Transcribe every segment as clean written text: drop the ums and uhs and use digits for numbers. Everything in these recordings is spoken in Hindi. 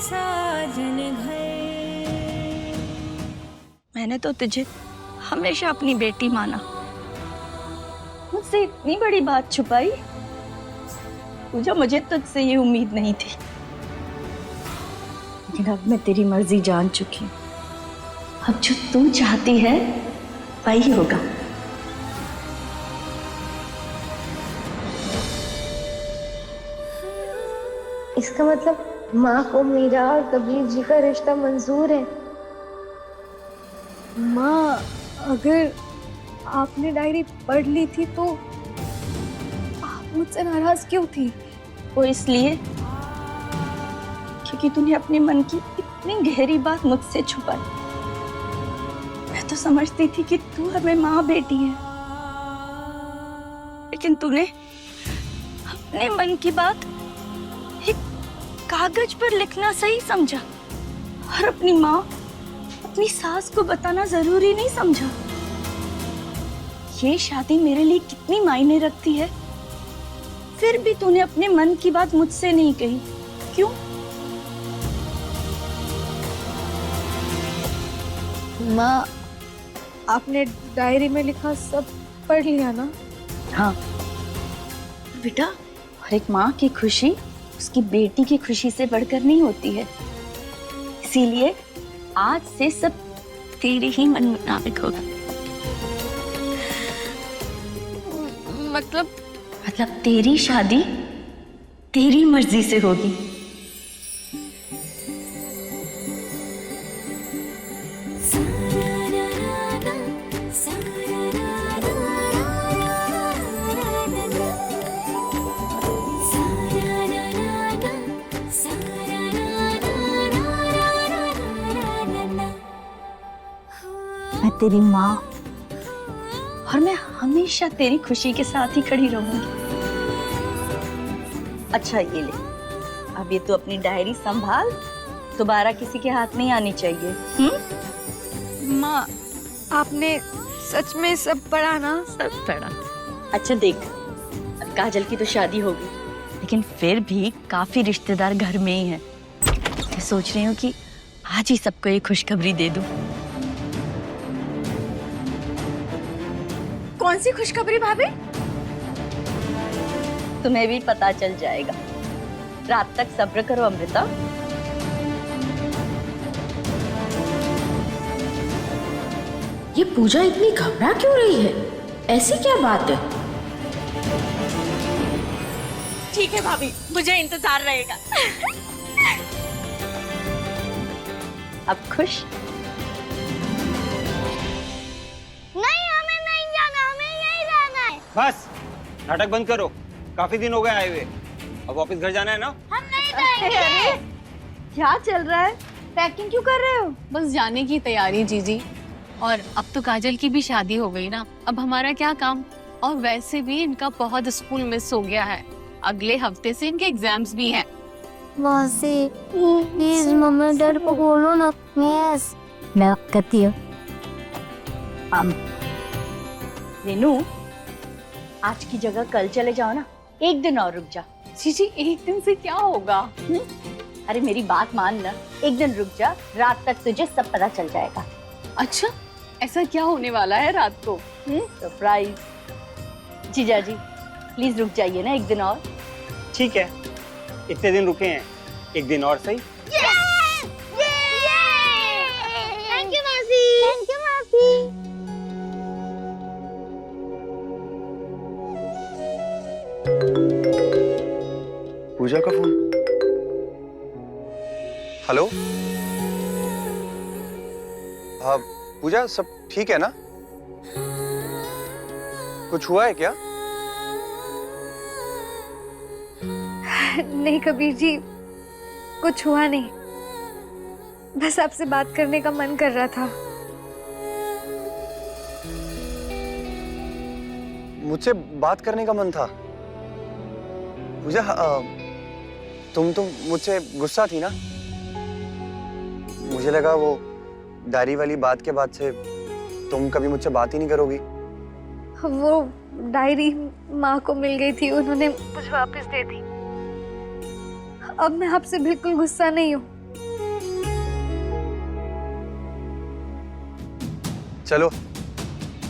साजन घर। मैंने तो तुझे हमेशा अपनी बेटी माना, मुझसे इतनी बड़ी बात छुपाई। पूजा, मुझे तुझसे ये उम्मीद नहीं थी, लेकिन अब मैं तेरी मर्जी जान चुकी हूँ। अब जो तू चाहती है वही होगा। इसका मतलब माँ को मेरा और कबीर जी का रिश्ता मंजूर है। माँ, अगर आपने डायरी पढ़ ली थी तो आप मुझसे नाराज क्यों थी? वो इसलिए क्योंकि तूने अपने मन की इतनी गहरी बात मुझसे छुपाई। मैं तो समझती थी कि तू हमें माँ बेटी है, लेकिन तूने अपने मन की बात एक कागज पर लिखना सही समझा और अपनी माँ, अपनी सास को बताना जरूरी नहीं समझा। ये शादी मेरे लिए कितनी मायने रखती है, फिर भी तूने अपने मन की बात मुझसे नहीं कही। क्यों? माँ, आपने डायरी में लिखा सब पढ़ लिया ना? हाँ बेटा, और एक माँ की खुशी उसकी बेटी की खुशी से बढ़कर नहीं होती है। इसीलिए आज से सब तेरे ही मन मुताबिक होगा। मतलब तेरी शादी तेरी मर्जी से होगी। मैं तेरी माँ और मैं हमेशा तेरी खुशी के साथ ही खड़ी रहूंगी। अच्छा ये ले, अब ये तू अपनी डायरी संभाल, दोबारा किसी के हाथ नहीं आनी चाहिए। माँ, आपने सच में सब पढ़ा ना? सब पढ़ा। अच्छा देख, अब काजल की तो शादी होगी, लेकिन फिर भी काफी रिश्तेदार घर में ही हैं। मैं सोच रही हूँ कि आज ही सबको ये खुशखबरी दे दूं। कौन सी खुशखबरी भाभी? तुम्हें भी पता चल जाएगा। रात तक सब्र करो अमृता। ये पूजा इतनी घबरा क्यों रही है? ऐसी क्या बात है? ठीक है भाभी, मुझे इंतजार रहेगा। अब खुश? नहीं, हमें नहीं जाना, हमें यहीं रहना है। बस नाटक बंद करो, काफी दिन हो गए आए हुए। अब वापस घर जाना है ना? हम नहीं जाएंगे। क्या चल रहा है? पैकिंग क्यों कर रहे हो? बस जाने की तैयारी जीजी। और अब तो काजल की भी शादी हो गई ना, अब हमारा क्या काम। और वैसे भी इनका बहुत स्कूल मिस हो गया है, अगले हफ्ते से इनके एग्जाम्स भी हैं। मौसी, प्लीज मम्मी डैड को बोलो ना। यस, मैं कहती हूँ। रेनू, आज की जगह कल चले जाओ ना, एक दिन और रुक जा। जीजी, एक दिन से क्या होगा? अरे मेरी बात मान ना, एक दिन रुक जा, रात तक तुझे सब पता चल जाएगा। अच्छा, ऐसा क्या होने वाला है रात को? सरप्राइज। जीजा जी प्लीज रुक जाइए ना एक दिन और। ठीक है, इतने दिन रुके हैं, एक दिन और सही। थैंक यू मौसी। थैंक यू मौसी। पूजा का फोन। हेलो, हाँ पूजा, सब ठीक है ना? कुछ हुआ है क्या? नहीं कबीर जी, कुछ हुआ नहीं, बस आपसे बात करने का मन कर रहा था। मुझसे बात करने का मन था? पूजा, तुम मुझसे गुस्सा थी ना? मुझे लगा वो डायरी वाली बात के बाद से तुम कभी मुझसे बात ही नहीं करोगी। वो डायरी माँ को मिल गई थी, उन्होंने मुझे वापस दे दी। अब मैं आपसे बिल्कुल गुस्सा नहीं हूँ। चलो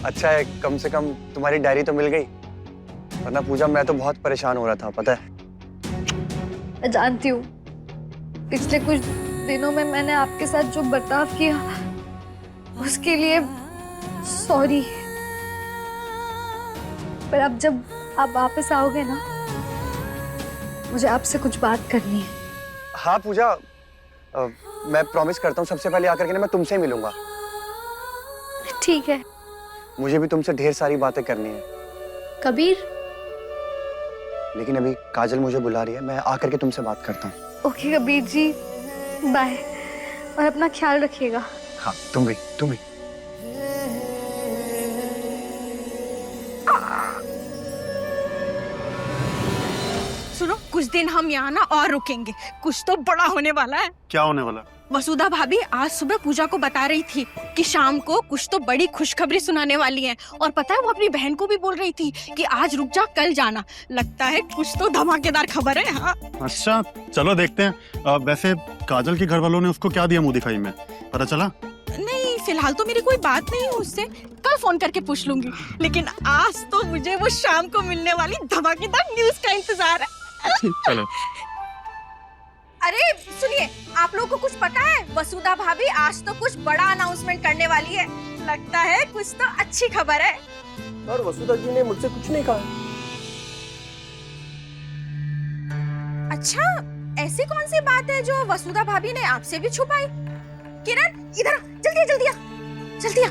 अच्छा है, कम से कम तुम्हारी डायरी तो मिल गई, वरना पूजा मैं तो बहुत परेशान हो रहा था, पता है। मैं जानती हूँ पिछले कुछ दिनों में मैंने आपके साथ जो बर्ताव किया उसके लिए सॉरी, पर अब जब आप वापस आओगे ना मुझे आपसे कुछ बात करनी है। हाँ पूजा, मैं प्रॉमिस करता हूँ सबसे पहले आकर के ना मैं तुमसे ही मिलूंगा। ठीक है। मुझे भी तुमसे ढेर सारी बातें करनी है। कबीर। लेकिन अभी काजल मुझे बुला रही है, मैं आकर के तुमसे बात करता हूँ। ओके कबीर जी, बाय, और अपना ख्याल रखिएगा। हाँ तुम भी, तुम भी। सुनो, कुछ दिन हम यहाँ ना और रुकेंगे, कुछ तो बड़ा होने वाला है। क्या होने वाला? वसुधा भाभी आज सुबह पूजा को बता रही थी कि शाम को कुछ तो बड़ी खुशखबरी सुनाने वाली हैं, और पता है वो अपनी बहन को भी बोल रही थी कि आज रुक जा कल जाना। लगता है कुछ तो धमाकेदार खबर है। हाँ अच्छा चलो देखते हैं। वैसे काजल के घर वालों ने उसको क्या दिया मुंह दिखाई में, पता चला? नहीं, फिलहाल तो मेरी कोई बात नहीं है उससे, कल फोन करके पूछ लूंगी। लेकिन आज तो मुझे वो शाम को मिलने वाली धमाकेदार न्यूज का इंतजार है। चलो। अरे सुनिए, आप लोगों को कुछ पता है? वसुधा भाभी आज तो कुछ बड़ा अनाउंसमेंट करने वाली है। लगता है कुछ तो अच्छी खबर है। और वसुधा जी ने मुझसे कुछ नहीं कहा। अच्छा, ऐसी कौन सी बात है जो वसुधा भाभी ने आपसे भी छुपाई? किरण इधर आ, जल्दी आ, जल्दी आ, जल्दी आ।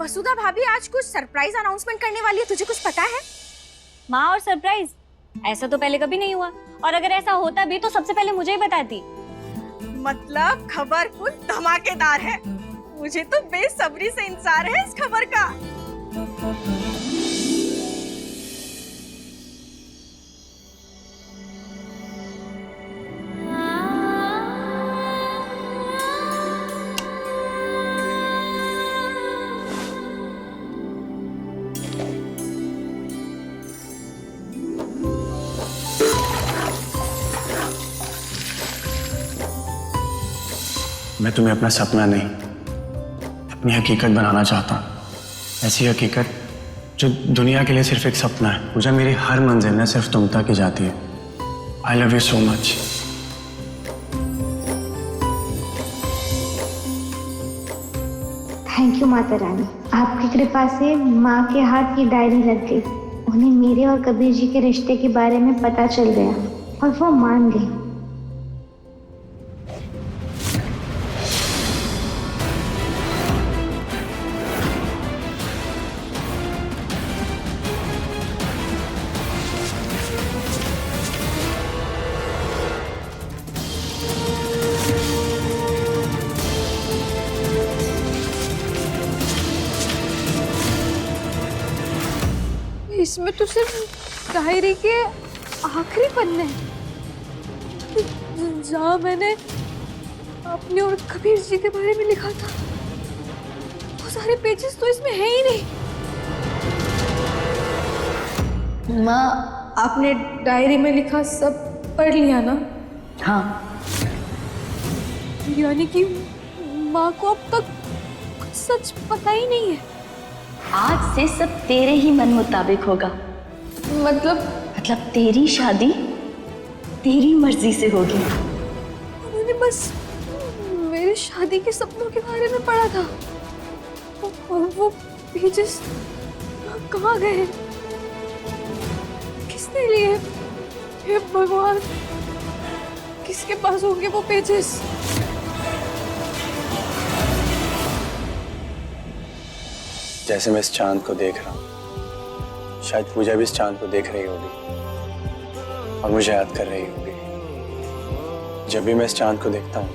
वसुधा भाभी आज कुछ सरप्राइज अनाउंसमेंट करने वाली है, तुझे कुछ पता है? माँ और सरप्राइज, ऐसा तो पहले कभी नहीं हुआ, और अगर ऐसा होता भी तो सबसे पहले मुझे ही बताती। मतलब खबर कुछ धमाकेदार है। मुझे तो बेसब्री से इंतजार है इस खबर का। मैं तुम्हें अपना सपना नहीं, अपनी हकीकत बनाना चाहता हूँ। ऐसी हकीकत जो दुनिया के लिए सिर्फ एक सपना है। पूजा, मेरी हर मंजिल ना सिर्फ तुम तक ही जाती है। I love you so much. Thank you Mata Rani, आपकी कृपा से माँ के हाथ की डायरी लग गई। उन्हें मेरे और कबीर जी के रिश्ते के बारे में पता चल गया और वो मान गई। इसमें तो सिर्फ डायरी के आखिरी पन्ने जहाँ मैंने अपने और कबीर जी के बारे में लिखा था, वो सारे पेजेस तो इसमें है ही नहीं। माँ, आपने डायरी में लिखा सब पढ़ लिया ना? हाँ। यानी कि माँ को अब तक कुछ सच पता ही नहीं है। आज से सब तेरे ही मन मुताबिक होगा। मतलब तेरी शादी तेरी मर्जी से होगी। उन्होंने बस मेरी शादी के सपनों के बारे में पढ़ा था, और वो पेजेस कहाँ गए? किसने लिए? हे भगवान, किसके पास होंगे वो पेजेस? जैसे मैं इस चांद को देख रहा हूँ, शायद पूजा भी इस चांद को देख रही होगी और मुझे याद कर रही होगी। जब भी मैं इस चांद को देखता हूँ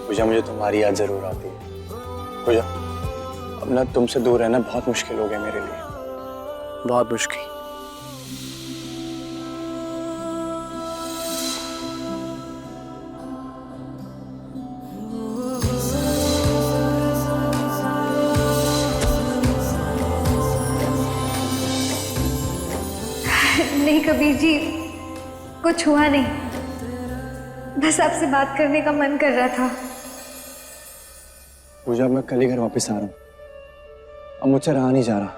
पूजा, मुझे तुम्हारी याद जरूर आती है। पूजा, अब ना तुमसे दूर रहना बहुत मुश्किल हो गया मेरे लिए, बहुत मुश्किल। नहीं कबीर जी, कुछ हुआ नहीं, बस आपसे बात करने का मन कर रहा था। पूजा, मैं कल ही घर वापस आ रहा हूँ। अब मुझसे रहा नहीं जा रहा।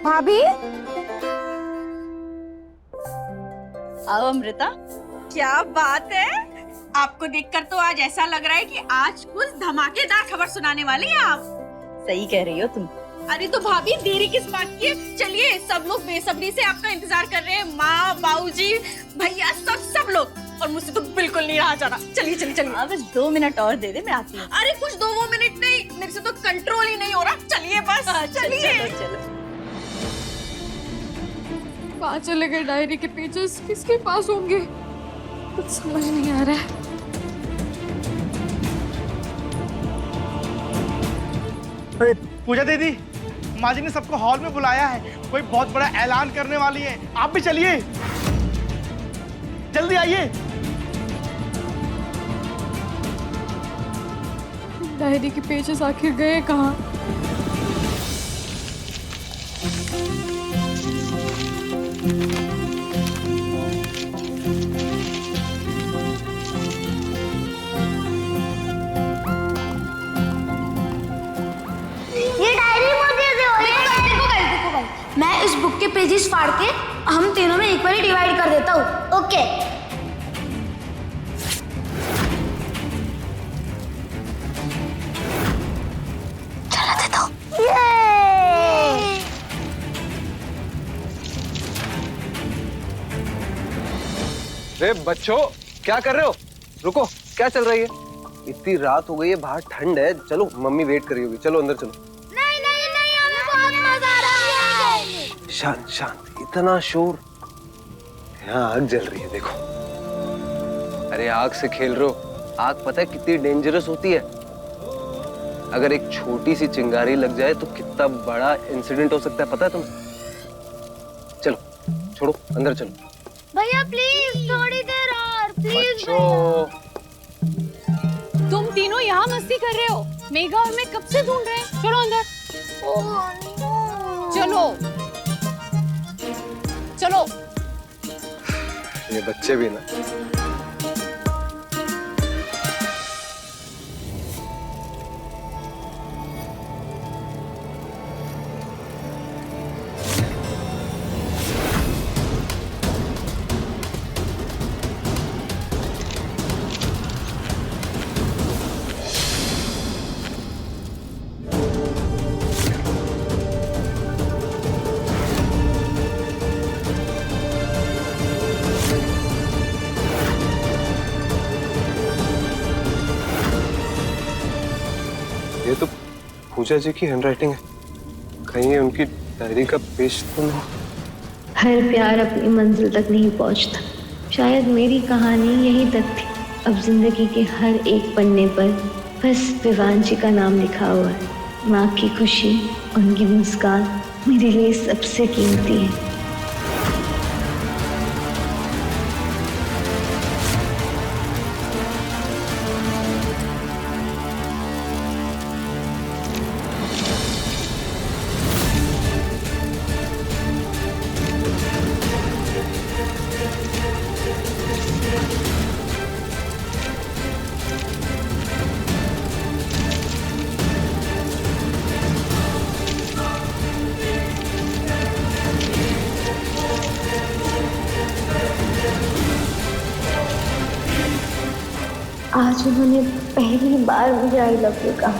भाभी, आओ अमृता। क्या बात है, आपको देखकर तो आज ऐसा लग रहा है कि आज कुछ धमाकेदार खबर सुनाने वाली हैं आप। सही कह रही हो तुम। अरे तो भाभी, देरी किस बात की है? चलिए, सब लोग बेसब्री से आपका इंतजार कर रहे हैं, माँ, बाबूजी, भैया, सब लोग। और मुझसे तो बिल्कुल नहीं रहा जा रहा। चलिए चलिए चलिए। हाँ, बस 2 मिनट और दे दे, मैं आती हूँ। अरे कुछ 2 मिनट नहीं, मेरे से तो कंट्रोल ही नहीं हो रहा। चलिए बस, चलिए। चलो चलो। कहाँ चले गए डायरी के पेजेस? किसके पास होंगे? कुछ समझ नहीं आ रहा है। अरे पूजा दीदी, माँ जी ने सबको हॉल में बुलाया है, कोई बहुत बड़ा ऐलान करने वाली है। आप भी चलिए, जल्दी आइए। डायरी के पेजेस आखिर गए कहाँ? ये डायरी मुझे दो। देखो भाई, मैं इस बुक के पेजेस फाड़ के हम तीनों में इक्वली डिवाइड कर देता हूँ। ओके। चला देता हूँ। रे बच्चों, क्या कर रहे हो? रुको, क्या चल रही है? इतनी रात हो गई है, बाहर ठंड है। चलो, मम्मी वेट कर रही होगी। चलो अंदर चलो। नहीं नहीं नहीं, हमें बहुत मजा आ रहा है। शांत शांत, इतना शोर। यहाँ आग जल रही है, देखो। अरे आग से खेल रहे हो? आग पता है कितनी डेंजरस होती है? अगर एक छोटी सी चिंगारी लग जाए तो कितना बड़ा इंसिडेंट हो सकता है, पता है तुम्हें? चलो, छोड़ो, अंदर चलो। भैया प्लीज थोड़ी देर और, प्लीज। बच्चों, तुम तीनों यहाँ मस्ती कर रहे हो? मेघा और मैं कब से ढूंढ रहे हैं। चलो अंदर। चलो चलो। ये बच्चे भी ना। ये तो पूजा जी की हैंडराइटिंग है। कहीं ये उनकी डायरी का पेज तो नहीं? हर प्यार अपनी मंजिल तक नहीं पहुंचता। शायद मेरी कहानी यहीं तक थी। अब जिंदगी के हर एक पन्ने पर बस विवांशी का नाम लिखा हुआ है। माँ की खुशी, उनकी मुस्कान मेरे लिए सबसे कीमती है। आज उन्होंने पहली बार मुझे आई लव यू कहा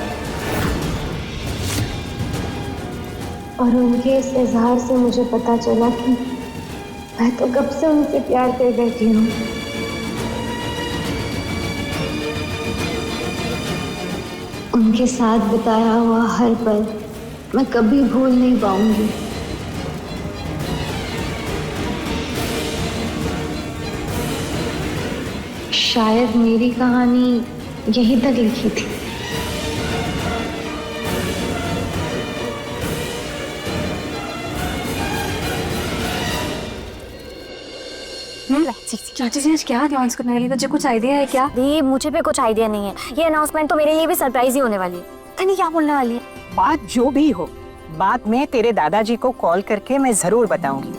और उनके इस इजहार से मुझे पता चला कि मैं तो कब से उनसे प्यार कर बैठी हूँ। उनके साथ बिताया हुआ हर पल मैं कभी भूल नहीं पाऊंगी। शायद मेरी कहानी यहीं तक लिखी थी। चाची जी आज क्या अनाउंस करने वाली? तुझे कुछ आइडिया है क्या? दी मुझे पे कुछ आइडिया नहीं है। ये अनाउंसमेंट तो मेरे लिए भी सरप्राइज ही होने वाली है। पता नहीं क्या बोलने वाली है। बात जो भी हो, बाद में तेरे दादाजी को कॉल करके मैं जरूर बताऊंगी।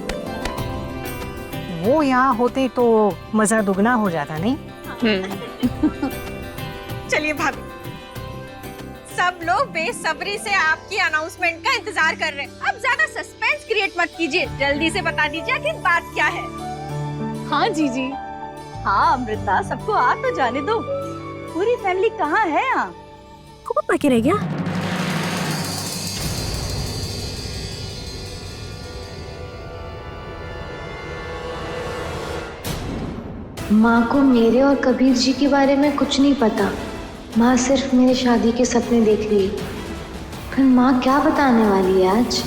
वो यहाँ होते तो मजा दुगना हो जाता, नहीं? चलिए भाभी, सब लोग बेसब्री से आपकी अनाउंसमेंट का इंतजार कर रहे हैं। अब ज्यादा सस्पेंस क्रिएट मत कीजिए, जल्दी से बता दीजिए आखिर बात क्या है। हाँ जीजी। हाँ अमृता, सबको आ तो जाने दो। पूरी फैमिली कहाँ है यहाँ? कौन बाकी रह गया? माँ को मेरे और कबीर जी के बारे में कुछ नहीं पता। माँ सिर्फ मेरी शादी के सपने देख रही। फिर माँ क्या बताने वाली है आज?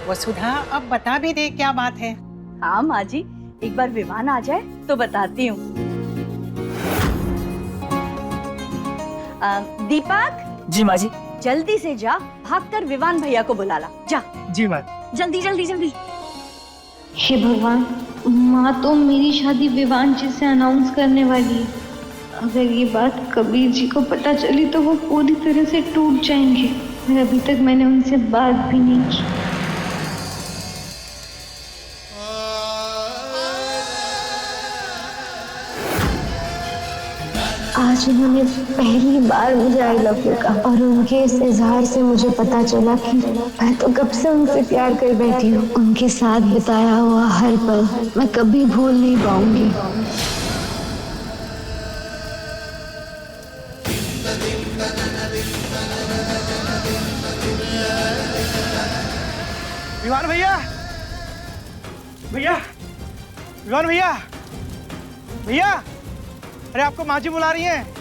वसुधा, अब बता भी दे क्या बात है। हाँ माँ जी, एक बार विमान आ जाए तो बताती हूँ। दीपक। जी माँ जी। जल्दी से जा, भागकर विवान भैया को बुला ला। जा। जी माँ। जल्दी जल्दी जल्दी। हे भगवान, माँ तो मेरी शादी विवान जी से अनाउंस करने वाली है। अगर ये बात कबीर जी को पता चली तो वो पूरी तरह से टूट जाएंगे। और अभी तक मैंने उनसे बात भी नहीं की। आज उन्होंने पहली बार मुझे आई लव यू कहा और उनके इस इजहार से मुझे पता चला कि मैं तो कब से उनसे प्यार कर बैठी हूँ। उनके साथ बिताया हुआ हर पल मैं कभी भूल नहीं पाऊंगी। विवान भैया, भैया, विवान भैया, भैया, अरे आपको माँ जी बुला रही हैं।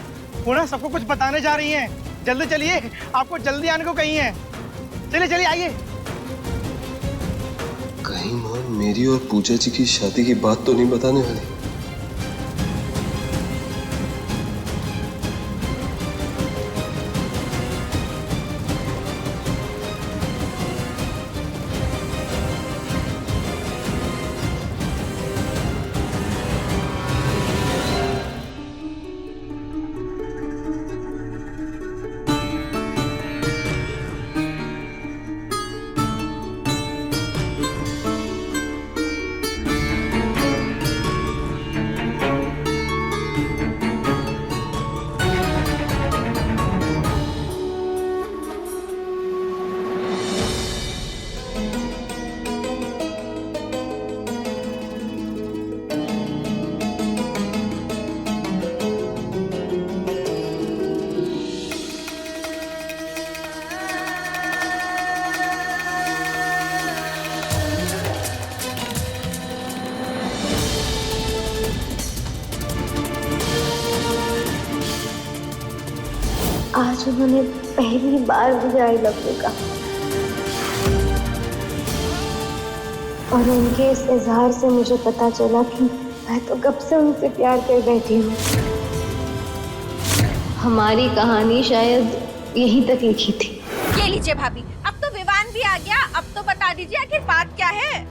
वो ना सबको कुछ बताने जा रही हैं। जल्दी चलिए, आपको जल्दी आने को कही हैं। चलिए चलिए आइए। कहीं माँ मेरी और पूजा जी की शादी की बात तो नहीं बताने वाली? आज उन्होंने पहली बार मुझे आई लव यू कहा और उनके इस इजहार से मुझे पता चला कि मैं तो कब से उनसे प्यार कर बैठी हूँ। हमारी कहानी शायद यहीं तक लिखी थी। ये लीजिए भाभी, अब तो विवान भी आ गया। अब तो बता दीजिए आखिर बात क्या है।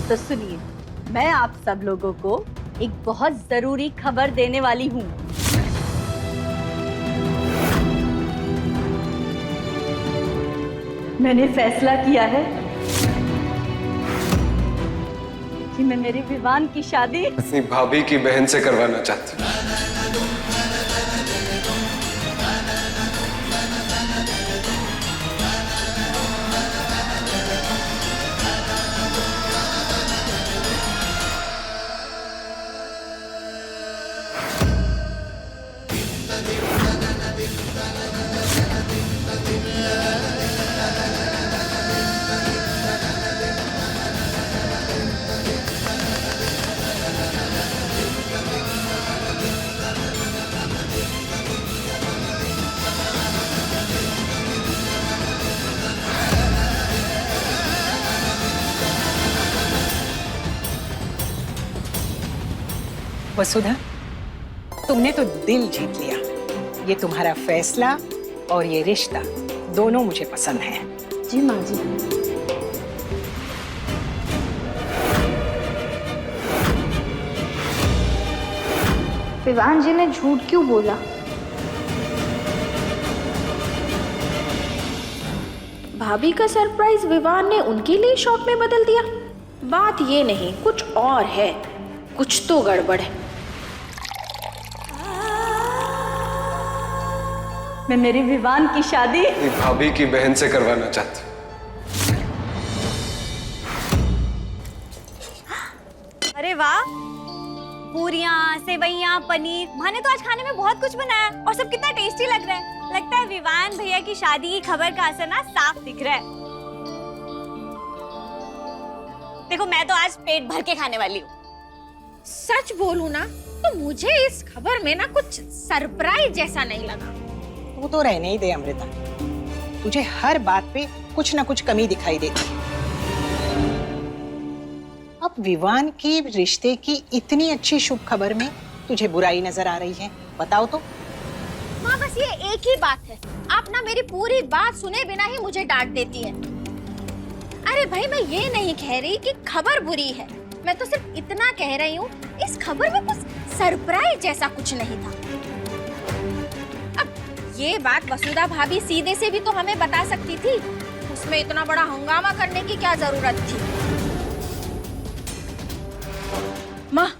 तो सुनिए, मैं आप सब लोगों को एक बहुत जरूरी खबर देने वाली हूँ। मैंने फैसला किया है कि मैं मेरी विवान की शादी अपनी भाभी की बहन से करवाना चाहती हूँ। वसुधा, तुमने तो दिल जीत लिया। ये तुम्हारा फैसला और ये रिश्ता दोनों मुझे पसंद है। जी माँ जी। विवान जी ने झूठ क्यों बोला? भाभी का सरप्राइज विवान ने उनके लिए शॉक में बदल दिया। बात ये नहीं, कुछ और है, कुछ तो गड़बड़ है। मैं मेरी विवान की शादी भाभी की बहन से करवाना चाहती हूँ। अरे वाह, पूरियाँ, सेवइयाँ, पनीर, माँ ने तो आज खाने में बहुत कुछ बनाया और सब कितना टेस्टी लग रहा है। लगता है विवान भैया की शादी की खबर का असर ना साफ दिख रहा है। देखो मैं तो आज पेट भर के खाने वाली हूँ। सच बोलूं ना तो मुझे इस खबर में ना कुछ सरप्राइज जैसा नहीं लगा। तू तो रहने ही दे अमृता, तुझे हर बात पे कुछ ना कुछ कमी दिखाई देती है। अब विवान की रिश्ते की इतनी अच्छी शुभ खबर में तुझे बुराई नजर आ रही है, बताओ तो। माँ बस ये एक ही बात है, आप ना मेरी पूरी बात सुने बिना ही मुझे डांट देती है। अरे भाई मैं ये नहीं कह रही कि खबर बुरी है, मैं तो सिर्फ इतना कह रही हूँ इस खबर में कुछ सरप्राइज जैसा कुछ नहीं था। अब ये बात वसुधा भाभी सीधे से भी तो हमें बता सकती थी, उसमें इतना बड़ा हंगामा करने की क्या जरूरत थी। माँ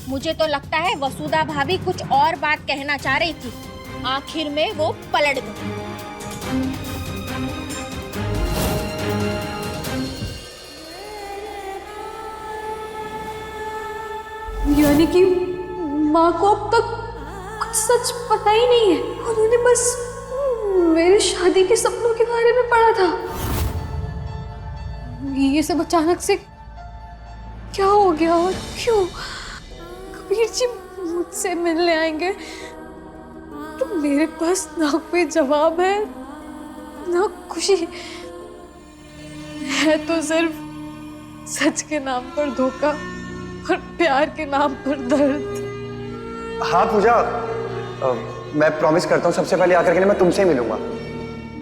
मुझे तो लगता है वसुधा भाभी कुछ और बात कहना चाह रही थी, आखिर में वो पलट गई। यानी कि माँ को अब तक कुछ सच पता ही नहीं है, उन्होंने बस मेरे शादी के सपनों के बारे में पढ़ा था। ये सब अचानक से क्या हो गया और क्यों? कबीर जी मुझसे मिलने आएंगे तो मेरे पास ना कोई जवाब है ना खुशी है, तो सिर्फ सच के नाम पर धोखा और प्यार के नाम पर दर्द। हाँ पूजा, मैं प्रॉमिस करता हूँ सबसे पहले आकर के मैं तुमसे ही मिलूंगा।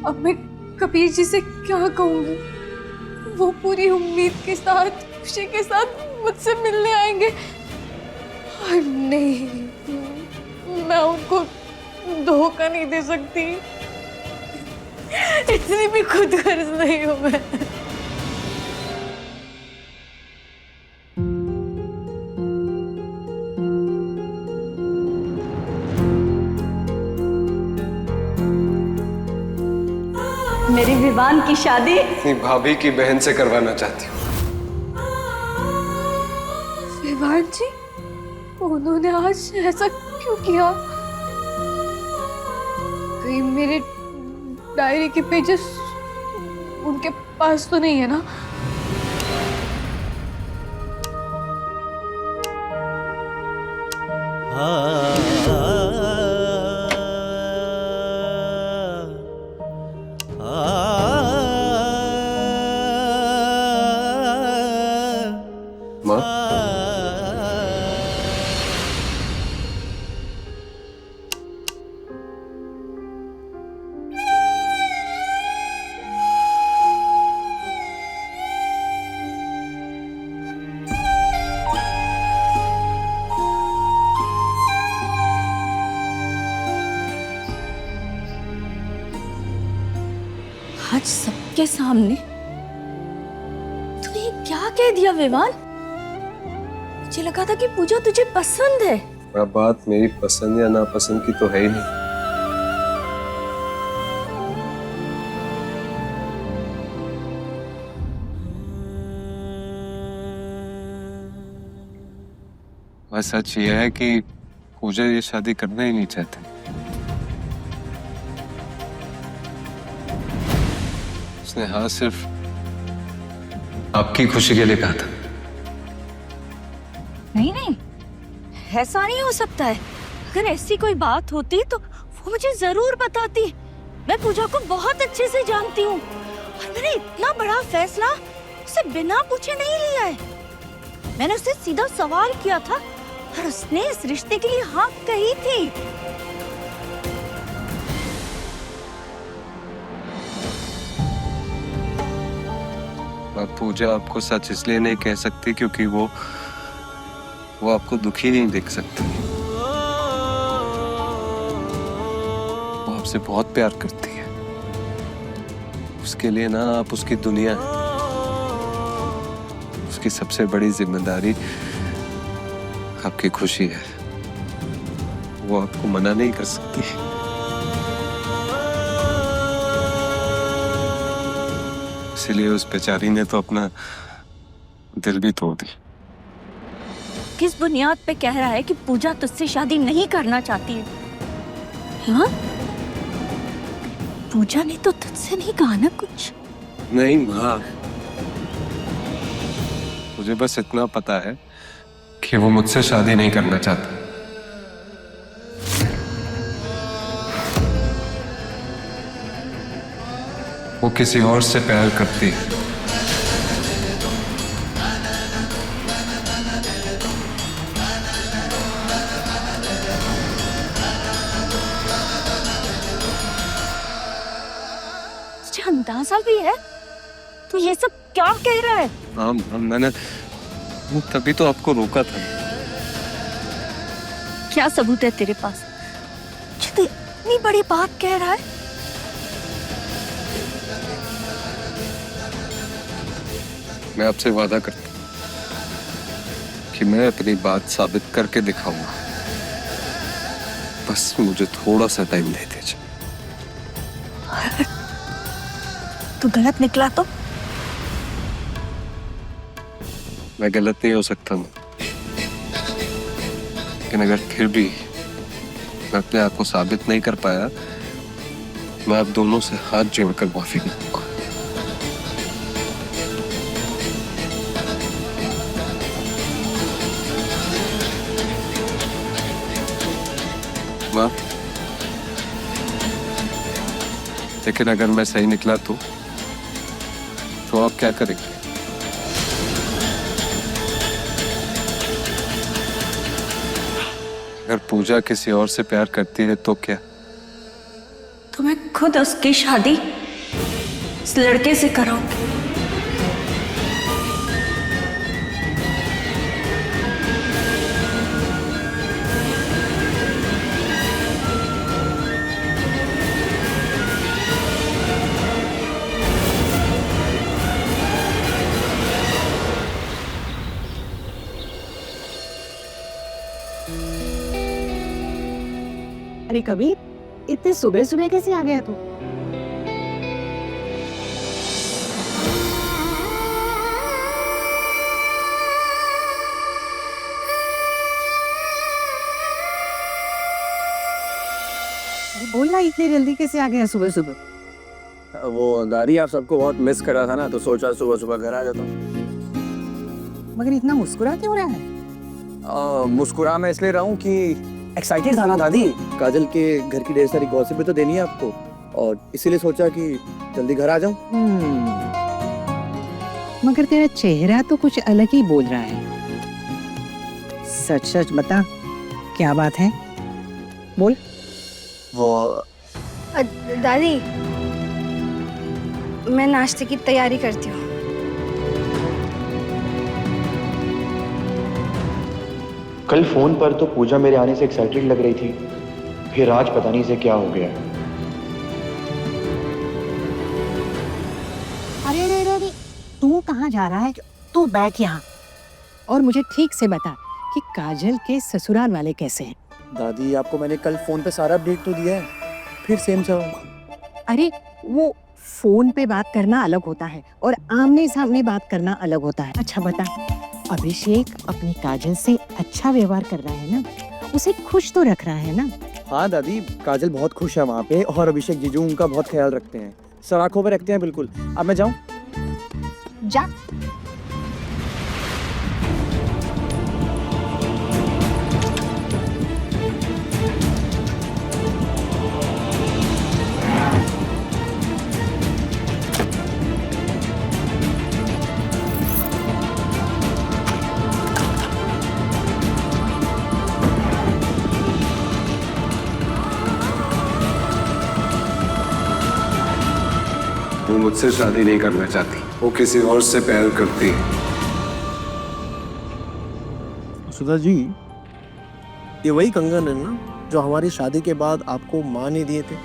अब मैं कबीर जी से क्या कहूँगी? वो पूरी उम्मीद के साथ, खुशी के साथ मुझसे मिलने आएंगे। नहीं, मैं उनको धोखा नहीं दे सकती, इतनी भी खुद गर्ज नहीं हूँ मैं। मेरी विवान की शादी अपनी भाभी की बहन से करवाना चाहती हूँ। विवान जी, उन्होंने आज ऐसा क्यों किया? कहीं मेरे डायरी के पेजेस उनके पास तो नहीं है ना? माँ, आज सबके सामने तूने ये क्या कह दिया विवान? मुझे लगा था कि पूजा तुझे पसंद है। अब बात मेरी पसंद या नापसंद की तो है ही नहीं। बस सच ये है कि पूजा ये शादी करना ही नहीं चाहते। उसने हाँ सिर्फ आपकी खुशी के लिए कहा था। नहीं नहीं, ऐसा नहीं हो सकता है। अगर ऐसी कोई बात होती तो वो मुझे जरूर बताती। मैं पूजा को बहुत अच्छे से जानती हूँ और मैंने इतना बड़ा फैसला उसे बिना पूछे नहीं लिया है। मैंने उससे सीधा सवाल किया था और उसने इस रिश्ते के लिए हाँ कही थी। पूजा आपको सच इसलिए नहीं कह सकती क्योंकि वो आपको दुखी नहीं देख सकती। वो आपसे बहुत प्यार करती है। उसके लिए ना आप उसकी दुनिया है। उसकी सबसे बड़ी जिम्मेदारी आपकी खुशी है। वो आपको मना नहीं कर सकती। इसलिए उस बेचारी ने तो अपना दिल भी तोड़ दी। किस बुनियाद पे कह रहा है कि पूजा तुझसे शादी नहीं करना चाहती है? हाँ? पूजा ने तो तुझसे नहीं कहा ना कुछ? नहीं माँ, मुझे बस इतना पता है कि वो मुझसे शादी नहीं करना चाहता। वो किसी और से प्यार करती है। तुझे अंदाजा भी है? तू ये सब क्या कह रहा है? हाँ, मैंने तभी तो आपको रोका था। क्या सबूत है तेरे पास जो तू इतनी बड़ी बात कह रहा है? मैं आपसे वादा करता हूं कि मैं अपनी बात साबित करके दिखाऊंगा। बस मुझे थोड़ा सा टाइम दे दीजिए। तू गलत निकला तो? मैं गलत नहीं हो सकता ना, लेकिन अगर फिर भी मैं अपने आप को साबित नहीं कर पाया, मैं आप दोनों से हाथ जोड़कर माफी मांगूंगा। माँ, लेकिन अगर मैं सही निकला तो आप क्या करेंगे? अगर पूजा किसी और से प्यार करती है तो क्या? तो मैं खुद उसकी शादी इस लड़के से कराऊंगी। अरे कबीर, इतने सुबह सुबह कैसे आ गया तू? बोल ना, इतनी जल्दी कैसे आ गया सुबह सुबह? वो दादी आप सबको बहुत मिस कर रहा था ना, तो सोचा सुबह सुबह घर आ जाता हूँ। मगर इतना मुस्कुरा क्यों रहा है? मुस्कुरा मैं इसलिए रहा हूँ कि एक्साइटेड था ना दादी। काजल के घर की ढेर सारी गॉसिप भी तो देनी है आपको, और इसीलिए सोचा कि जल्दी घर आ जाऊं। मगर तेरा चेहरा तो कुछ अलग ही बोल रहा है। सच सच बता, क्या बात है? बोल। वो दादी, मैं नाश्ते की तैयारी करती हूँ। कल फोन पर तो पूजा मेरे आने से एक्साइटेड लग रही थी, फिर आज पता नहीं से क्या हो गया। अरे अरे अरे, तू कहाँ जा रहा है? तू बैठ यहाँ और मुझे ठीक से बता कि काजल के ससुराल वाले कैसे हैं? दादी आपको मैंने कल फोन पे सारा अपडेट तो दिया है, फिर सेम सा। अरे वो फोन पे बात करना अलग होता है और आमने सामने बात करना अलग होता है। अच्छा बता, अभिषेक अपनी काजल से अच्छा व्यवहार कर रहा है ना? उसे खुश तो रख रहा है ना? हाँ दादी, काजल बहुत खुश है वहाँ पे, और अभिषेक जीजू उनका बहुत ख्याल रखते हैं, सब आंखों पे रखते हैं बिल्कुल। अब मैं जाऊँ? जा। मुझसे शादी नहीं करना चाहती, वो किसी और से प्यार करती है। सुधा जी, ये वही कंगन है ना जो हमारी शादी के बाद आपको माँ ने दिए थे,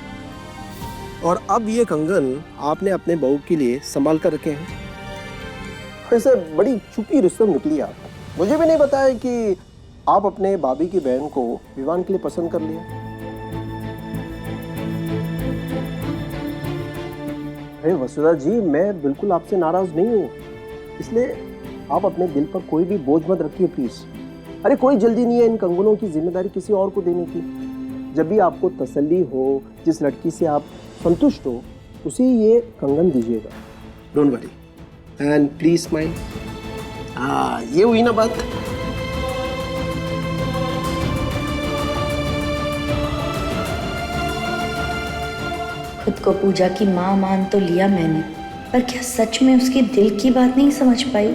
और अब ये कंगन आपने अपने बहू के लिए संभाल कर रखे हैं। वैसे बड़ी छुपी रिश्ते निकली आप, मुझे भी नहीं बताया कि आप अपने भाभी की बहन को विवाह के लिए पसंद कर लिया। अरे वसुधा जी, मैं बिल्कुल आपसे नाराज नहीं हूँ, इसलिए आप अपने दिल पर कोई भी बोझ मत रखिए प्लीज। अरे कोई जल्दी नहीं है इन कंगनों की जिम्मेदारी किसी और को देने की। जब भी आपको तसल्ली हो, जिस लड़की से आप संतुष्ट हो, उसे ये कंगन दीजिएगा। Don't worry and please smile. हाँ, ये हुई ना बात। खुद को पूजा की माँ मान तो लिया मैंने, पर क्या सच में उसके दिल की बात नहीं समझ पाई?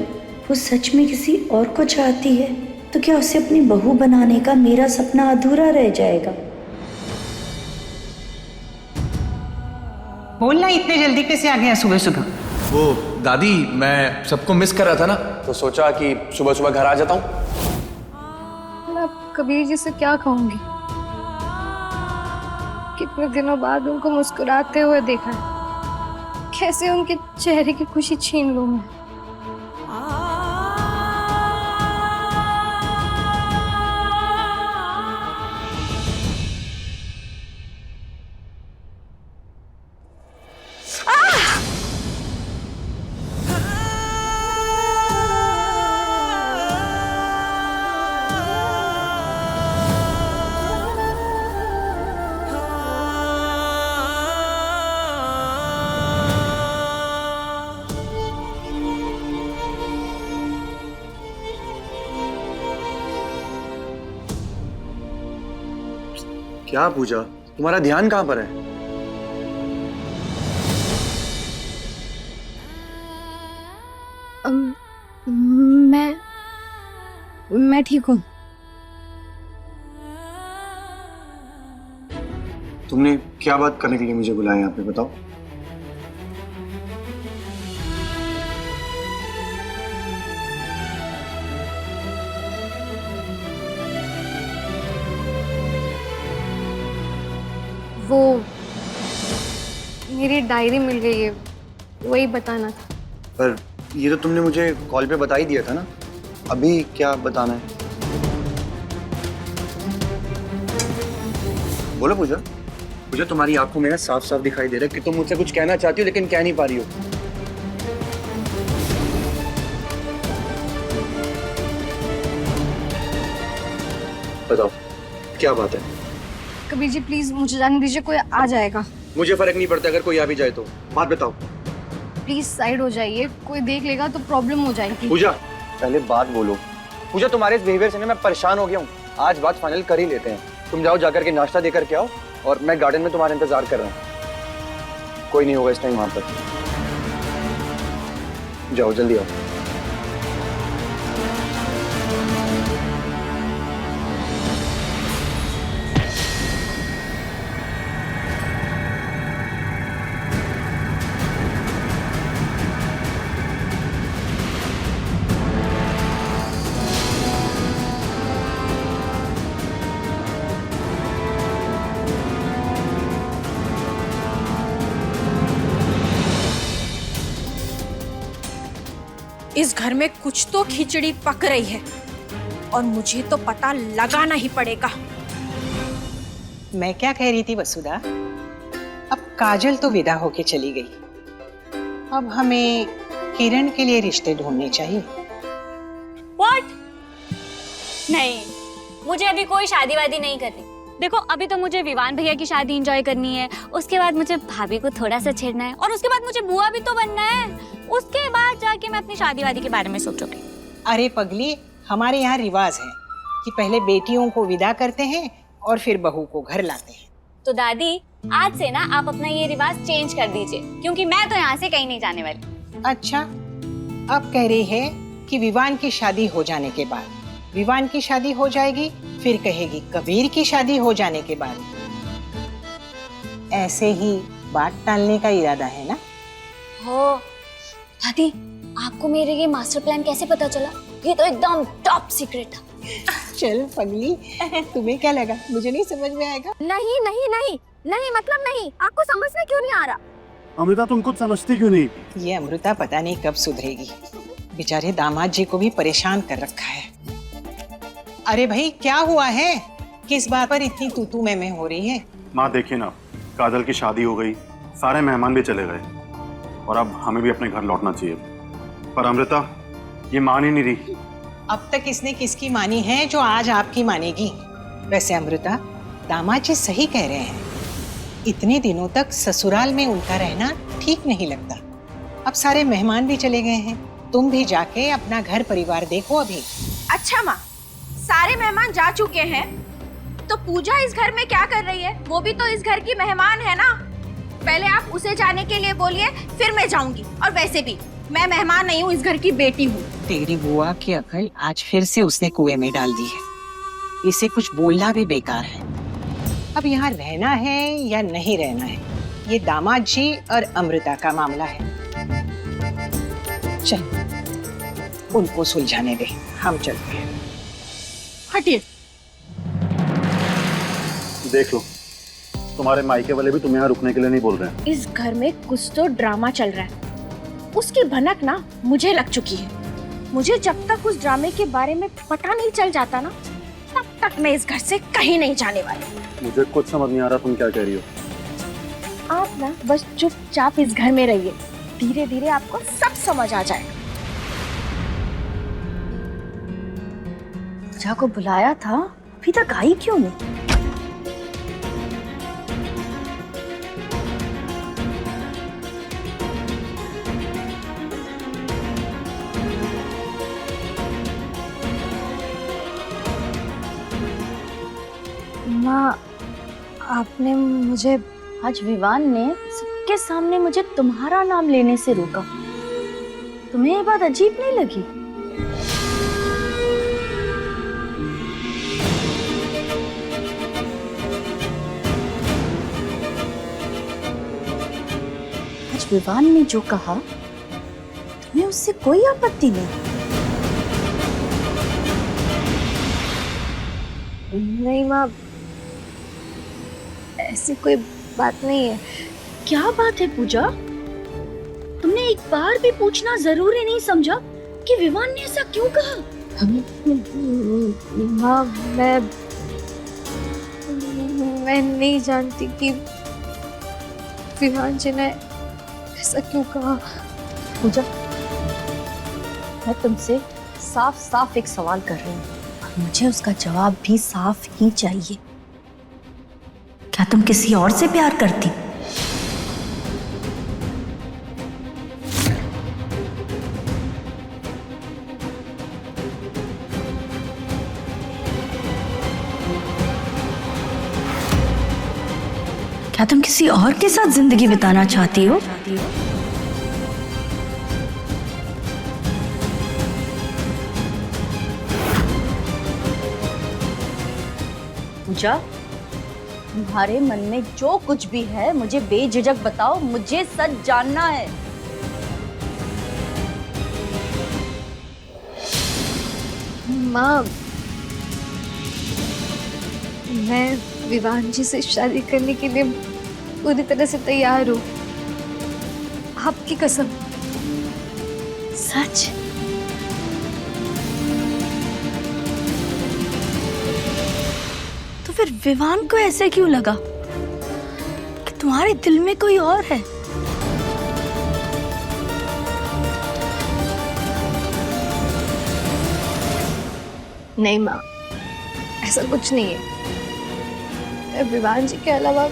वो सच में किसी और को चाहती है तो क्या उसे अपनी बहू बनाने का मेरा सपना अधूरा रह जाएगा? बोलना इतने जल्दी कैसे आ गया सुबह सुबह? वो दादी, मैं सबको मिस कर रहा था ना, तो सोचा कि सुबह सुबह घर आ जाता हूँ। मैं अब कबीर जी से क्या कहूंगी? कितने दिनों बाद उनको मुस्कुराते हुए देखा है, कैसे उनके चेहरे की खुशी छीन लूं मैं? क्या पूजा, तुम्हारा ध्यान कहाँ पर है? मैं ठीक हूँ। तुमने क्या बात करने के लिए मुझे बुलाया यहाँ पे, बताओ। वो मेरी डायरी मिल गई है, वही बताना था। पर ये तो तुमने मुझे कॉल पे बता ही दिया था ना, अभी क्या बताना है? बोलो पूजा। पूजा, तुम्हारी आंखों में ना साफ साफ दिखाई दे रहा है कि तुम मुझसे कुछ कहना चाहती हो लेकिन कह नहीं पा रही हो। बताओ क्या बात है? कबीर जी प्लीज मुझे जाने दीजिए, कोई आ जाएगा। मुझे फर्क नहीं पड़ता अगर कोई आ भी जाए तो, बात बताओ। प्लीज साइड हो जाइए, कोई देख लेगा तो प्रॉब्लम हो जाएगी। पूजा पहले बात बोलो। पूजा, तुम्हारे इस बिहेवियर से ना मैं परेशान हो गया हूँ। आज बात फाइनल कर ही लेते हैं। तुम जाओ, जाकर के नाश्ता देकर के आओ, और मैं गार्डन में तुम्हारा इंतजार कर रहा हूँ। कोई नहीं होगा इस टाइम वहां पर। जाओ जल्दी आओ। इस घर में कुछ तो खिचड़ी पक रही है और मुझे तो पता लगाना ही पड़ेगा। मैं क्या कह रही थी वसुधा, अब काजल तो विदा होके चली गई, अब हमें किरण के लिए रिश्ते ढूंढने चाहिए। What? नहीं, मुझे अभी कोई शादी वादी नहीं करनी। देखो अभी तो मुझे विवान भैया की शादी एंजॉय करनी है, उसके बाद मुझे भाभी को थोड़ा सा छेड़ना है, और उसके बाद मुझे बुआ भी तो बनना है। उसके बाद जाके मैं अपनी शादी वादी के बारे में सोचूंगी। अरे पगली, हमारे यहाँ रिवाज है कि पहले बेटियों को विदा करते हैं और फिर बहू को घर लाते हैं। तो दादी आज से ना आप अपना ये रिवाज चेंज कर दीजिए, क्योंकि मैं तो यहाँ से कहीं नहीं जाने वाली। अच्छा, अब कह रही है कि विवान की शादी हो जाने के बाद, विवान की शादी हो जाएगी फिर कहेगी कबीर की शादी हो जाने के बाद। ऐसे ही बात टालने का इरादा है ना? ओहो दादी, आपको मेरे ये मास्टर प्लान कैसे पता चला? ये तो एकदम टॉप सीक्रेट था। चल पगली, तुम्हें क्या लगा मुझे नहीं समझ में आएगा? नहीं नहीं नहीं नहीं, मतलब नहीं, आपको समझ में क्यों नहीं आ रहा? अमृता तुम कुछ समझती क्यों नहीं? ये अमृता पता नहीं कब सुधरेगी। बेचारे दामाद जी को भी परेशान कर रखा है। अरे भाई क्या हुआ है? किस बात पर इतनी तू मैं हो रही है? माँ देखिए ना, काजल की शादी हो गई, सारे मेहमान भी चले गए और अब हमें भी अपने घर लौटना चाहिए। पर अमृता ये मान ही नहीं रही। अब तक इसने किसकी मानी है जो आज आपकी मानेगी? वैसे अमृता, दामाद जी सही कह रहे हैं, इतने दिनों तक ससुराल में उनका रहना ठीक नहीं लगता। अब सारे मेहमान भी चले गए हैं, तुम भी जाके अपना घर परिवार देखो अभी। अच्छा माँ, सारे मेहमान जा चुके हैं तो पूजा इस घर में क्या कर रही है? वो भी तो इस घर की मेहमान है ना। पहले आप उसे जाने के लिए बोलिए, फिर मैं जाऊंगी। और वैसे भी मैं मेहमान नहीं हूँ, इस घर की बेटी हूँ। तेरी बुआ की अकल आज फिर से उसने कुएं में डाल दी है। इसे कुछ बोलना भी बेकार है। अब यहाँ रहना है या नहीं रहना है, ये दामाद जी और अमृता का मामला है। चल उनको सुलझाने दे, हम चलते हैं। हटिए। देख लो, तुम्हारे मायके वाले भी तुम्हें यहाँ रुकने के लिए नहीं बोल रहे हैं। इस घर में कुछ तो ड्रामा चल रहा है, उसकी भनक ना मुझे लग चुकी है। मुझे जब तक उस ड्रामे के बारे में पता नहीं चल जाता ना, तब तक मैं इस घर से कहीं नहीं जाने वाली। मुझे कुछ समझ नहीं आ रहा तुम क्या कह रही हो। आप ना बस चुपचाप इस घर में रहिए, धीरे धीरे आपको सब समझ आ जाएगा। पूजा को बुलाया था, अभी तक आई क्यों नहीं? माँ, आपने मुझे आज विवान ने सबके सामने मुझे तुम्हारा नाम लेने से रोका। तुम्हें ये बात अजीब नहीं लगी? आज विवान ने जो कहा, तुम्हें उससे कोई आपत्ति नहीं? नहीं माँ, ऐसी कोई बात नहीं है। क्या बात है पूजा? तुमने एक बार भी पूछना जरूरी नहीं समझा कि विवान ने ऐसा क्यों कहा? माँ, मैं नहीं जानती कि विवान जी ने ऐसा क्यों कहा। पूजा, मैं तुमसे साफ साफ एक सवाल कर रही हूँ, मुझे उसका जवाब भी साफ ही चाहिए। क्या तुम किसी और से प्यार करती? क्या तुम किसी और के साथ जिंदगी बिताना चाहती हो? पूजा, तुम्हारे मन में जो कुछ भी है मुझे बेझिझक बताओ, मुझे सच जानना है। माँ, मैं विवान जी से शादी करने के लिए पूरी तरह से तैयार हूँ, आपकी कसम। सच? तो फिर विवान को ऐसे क्यों लगा कि तुम्हारे दिल में कोई और है? नहीं माँ, ऐसा कुछ नहीं है। मैं विवान जी के अलावा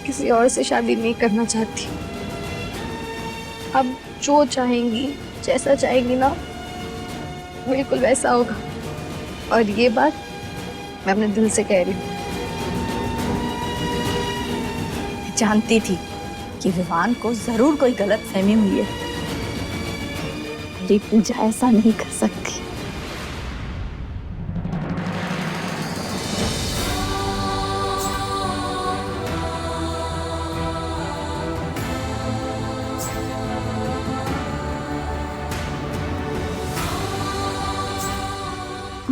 किसी और से शादी नहीं करना चाहती। अब जो चाहेंगी, जैसा चाहेंगी ना, बिल्कुल वैसा होगा। और ये बात मैं अपने दिल से कह रही हूँ। जानती थी कि विवान को जरूर कोई गलतफहमी हुई है। मेरी पूजा ऐसा नहीं कर सकती।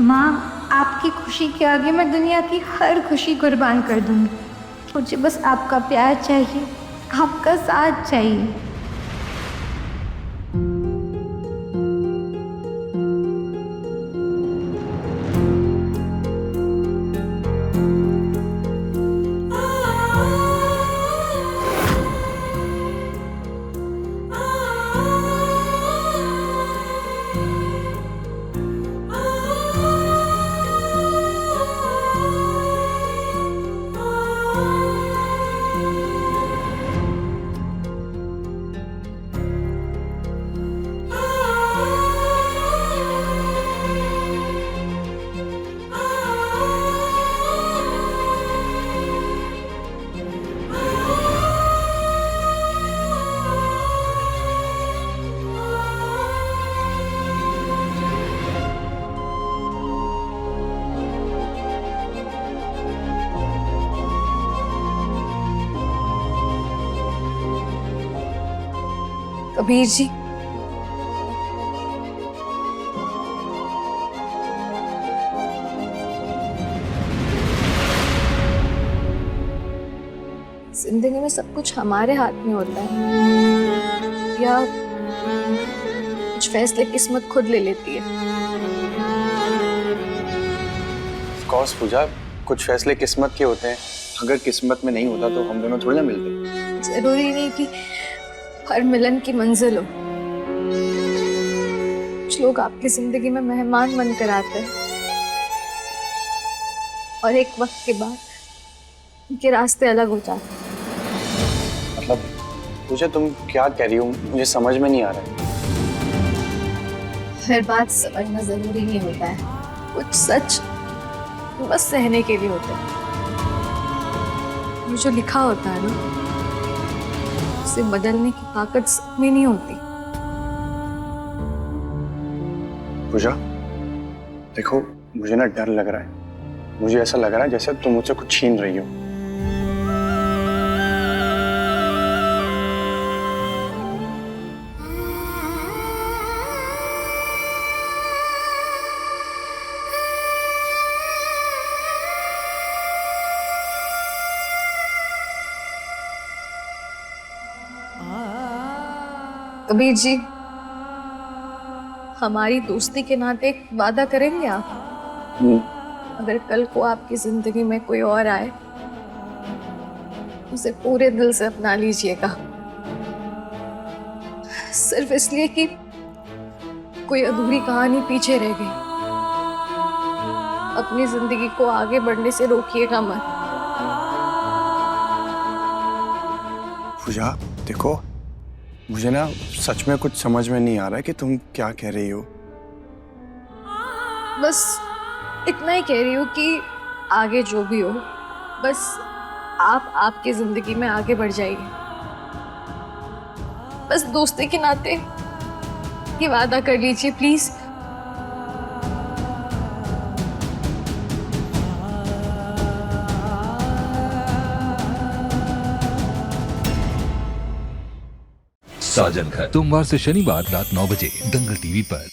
माँ, आपकी खुशी के आगे मैं दुनिया की हर खुशी कुर्बान कर दूंगी। मुझे बस आपका प्यार चाहिए, आपका साथ चाहिए। कबीर जी, जिंदगी में सब कुछ हमारे हाथ में होता है या कुछ फैसले किस्मत खुद ले लेती है? ऑफ कोर्स पूजा, कुछ फैसले किस्मत के होते हैं। अगर किस्मत में नहीं होता तो हम दोनों थोड़ी ना मिलते। जरूरी नहीं कि हर मिलन की मंजिल हो। कुछ लोग आपकी जिंदगी में मेहमान बनकर आते हैं और एक वक्त के बाद उनके रास्ते अलग हो जाते हैं। मतलब पूजा, तुम क्या कह रही हो? मुझे समझ में नहीं आ रहा है। हर बात समझना जरूरी नहीं होता है। कुछ सच बस सहने के लिए होते हैं। जो लिखा होता है ना, उसे बदलने की ताकत सब में नहीं होती। पूजा देखो, मुझे ना डर लग रहा है। मुझे ऐसा लग रहा है जैसे तुम मुझसे कुछ छीन रही हो। कबीर जी, हमारी दोस्ती के नाते एक वादा करेंगे आप? अगर कल को आपकी जिंदगी में कोई और आए, उसे पूरे दिल से अपना लीजिएगा। सिर्फ इसलिए कि कोई अधूरी कहानी पीछे रह गई। अपनी जिंदगी को आगे बढ़ने से रोकिएगा मत। पूजा देखो, मुझे ना सच में कुछ समझ में नहीं आ रहा है कि तुम क्या कह रही हो। बस इतना ही कह रही हूँ कि आगे जो भी हो, बस आप आपकी जिंदगी में आगे बढ़ जाइए। बस दोस्ती के नाते ये वादा कर लीजिए प्लीज। साजन घर, सोमवार से शनिवार रात 9 बजे दंगल टीवी पर।